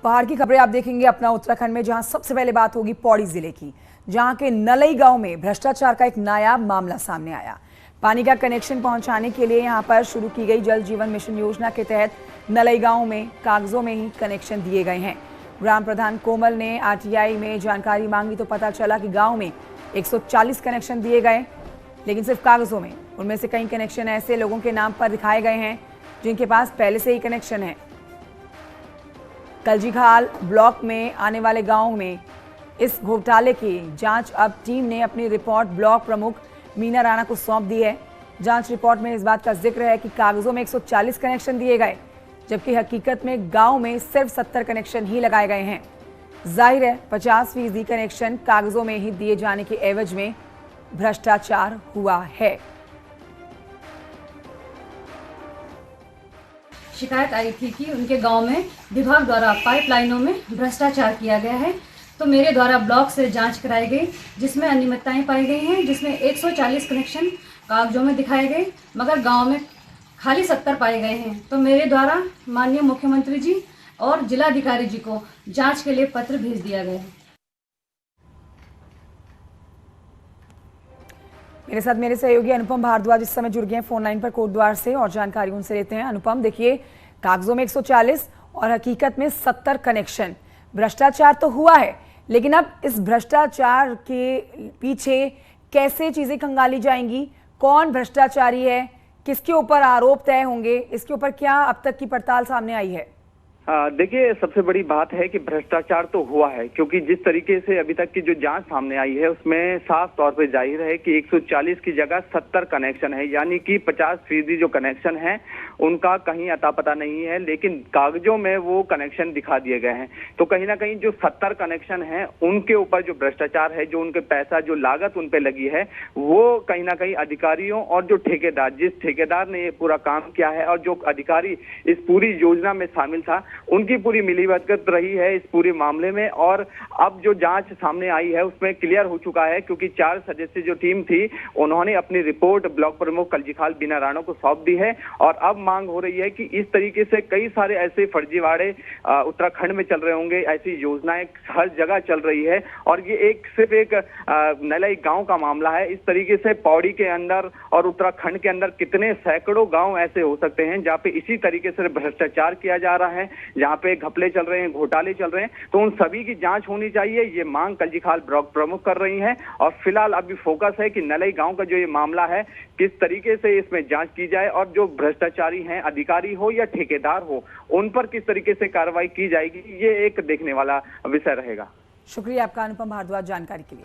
बाहर की खबरें आप देखेंगे अपना उत्तराखंड में, जहां सबसे पहले बात होगी पौड़ी जिले की, जहां के नलई गांव में भ्रष्टाचार का एक नायाब मामला सामने आया। पानी का कनेक्शन पहुंचाने के लिए यहां पर शुरू की गई जल जीवन मिशन योजना के तहत नलई गांव में कागजों में ही कनेक्शन दिए गए हैं। ग्राम प्रधान कोमल ने आरटीआई में जानकारी मांगी तो पता चला कि गांव में 140 कनेक्शन दिए गए, लेकिन सिर्फ कागजों में। उनमें से कई कनेक्शन ऐसे लोगों के नाम पर दिखाए गए हैं जिनके पास पहले से ही कनेक्शन है। कलजीखाल ब्लॉक में आने वाले गांव में इस घोटाले की जांच अब टीम ने अपनी रिपोर्ट ब्लॉक प्रमुख मीना राणा को सौंप दी है। जांच रिपोर्ट में इस बात का जिक्र है कि कागजों में 140 कनेक्शन दिए गए, जबकि हकीकत में गांव में सिर्फ 70 कनेक्शन ही लगाए गए हैं। जाहिर है 50% कनेक्शन कागजों में ही दिए जाने के एवज में भ्रष्टाचार हुआ है। शिकायत आई थी कि उनके गांव में विभाग द्वारा पाइपलाइनों में भ्रष्टाचार किया गया है, तो मेरे द्वारा ब्लॉक से जांच कराई गई, जिसमें अनियमितताएं पाई गई हैं, जिसमें 140 कनेक्शन कागजों में दिखाए गए, मगर गांव में खाली 70 पाए गए हैं। तो मेरे द्वारा माननीय मुख्यमंत्री जी और जिलाधिकारी जी को जांच के लिए पत्र भेज दिया गया है। मेरे साथ मेरे सहयोगी अनुपम भारद्वाज इस समय जुड़ गए हैं फोन लाइन पर कोटद्वार से, और जानकारी उनसे लेते हैं। अनुपम, देखिए, कागजों में 140 और हकीकत में 70 कनेक्शन। भ्रष्टाचार तो हुआ है, लेकिन अब इस भ्रष्टाचार के पीछे कैसे चीजें खंगाली जाएंगी, कौन भ्रष्टाचारी है, किसके ऊपर आरोप तय होंगे, इसके ऊपर क्या अब तक की पड़ताल सामने आई है? देखिए, सबसे बड़ी बात है कि भ्रष्टाचार तो हुआ है, क्योंकि जिस तरीके से अभी तक की जो जांच सामने आई है उसमें साफ तौर पे जाहिर है कि 140 की जगह 70 कनेक्शन है, यानी कि 50% जो कनेक्शन है उनका कहीं अता पता नहीं है, लेकिन कागजों में वो कनेक्शन दिखा दिए गए हैं। तो कहीं ना कहीं जो 70 कनेक्शन है उनके ऊपर जो भ्रष्टाचार है, जो उनके पैसा, जो लागत उन पे लगी है, वो कहीं ना कहीं अधिकारियों और जो ठेकेदार, जिस ठेकेदार ने ये पूरा काम किया है और जो अधिकारी इस पूरी योजना में शामिल था, उनकी पूरी मिलीभगत रही है इस पूरे मामले में। और अब जो जांच सामने आई है उसमें क्लियर हो चुका है, क्योंकि 4 सदस्यीय जो टीम थी उन्होंने अपनी रिपोर्ट ब्लॉक प्रमुख कलजीखाल मीना राणा को सौंप दी है। और अब मांग हो रही है कि इस तरीके से कई सारे ऐसे फर्जीवाड़े उत्तराखंड में चल रहे होंगे, ऐसी योजनाएं हर जगह चल रही है, और ये सिर्फ एक नलई गांव का मामला है। इस तरीके से पौड़ी के अंदर और उत्तराखंड के अंदर कितने सैकड़ों गांव ऐसे हो सकते हैं जहाँ पे इसी तरीके से भ्रष्टाचार किया जा रहा है, जहाँ पे घपले चल रहे हैं, घोटाले चल रहे हैं। तो उन सभी की जांच होनी चाहिए, ये मांग कलजीखाल ब्लॉक प्रमुख कर रही हैं। और फिलहाल अभी फोकस है कि नलई गांव का जो ये मामला है किस तरीके से इसमें जांच की जाए, और जो भ्रष्टाचारी हैं, अधिकारी हो या ठेकेदार हो, उन पर किस तरीके से कार्रवाई की जाएगी, ये एक देखने वाला विषय रहेगा। शुक्रिया आपका अनुपम भारद्वाज जानकारी के लिए।